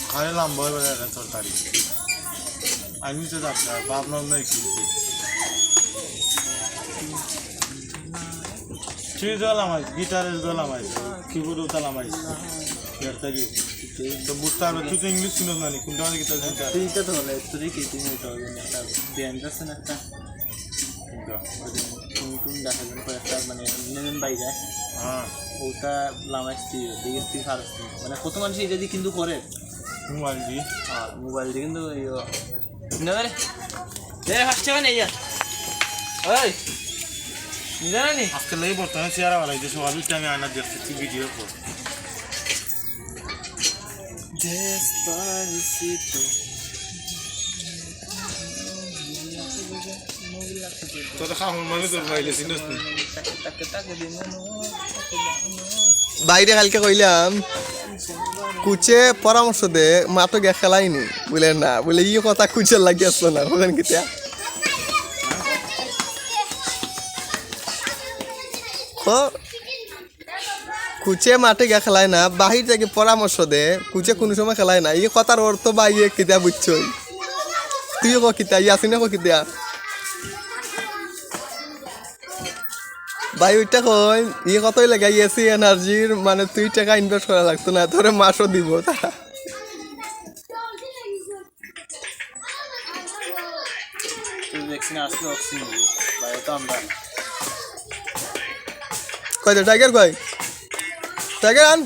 খাই লম্বা হয়ে গেছে তরকারি আমি তো যাচ্ছি ভাবলাম না কি ঠিক জ্বালামাইছে গিটারের জ্বালামাইছে কিবোর্ডও জ্বালামাইছে ইয়ার থেকে তো বুঝতে হবে তুই তো ইংলিশ শুনিস না কোনটা গিটার শুনতে তুইটা তো হলে তুই কি তুই তো একটা ব্যান্ড আছে না একটা কোন দেখা যায় কয়েকটা মানে নেন বাইরে হ্যাঁ ওটা লামাইছি দেখেছি ফারস্তি মানে কত মানুষ এটা দিয়ে কিন্তু করে মোবাইল দিয়ে হ্যাঁ মোবাইল দিয়ে কিন্তু না রে ফার্স্ট টাকা নেই ওই জানা নি আজকে লেগে বর্তমানে চেয়ারা বাড়াই যে সবাই আমি আয়না দেখতেছি ভিডিও কর Despacito. তোর খাওয়ার মানে তোর ভাইলে চিনিস না বাইরে কালকে কইলাম কুচে পরামর্শ দে মা তো গে খেলাইনি বলে না বলে ই কথা কুচের লাগি আসলো না ওখানে কিতা কুচে মাঠে গিয়ে খেলায় না বাহির থেকে পরামর্শ দে কুচে কোনো সময় খেলায় না এই কথার অর্থ বা ইয়ে কিতা বুঝছই তুই কো কিতা ইয়াসি না কো কিতা ভাই ওইটা কই ই কতই লাগে এসি এনার্জির মানে তুই টাকা ইনভেস্ট করা লাগতো না তোরে মাসও দিব তারা ভ্যাকসিন আসলে অক্সিজেন দিব ভাই তো আমরা কই টাইগার কই টাইগার আন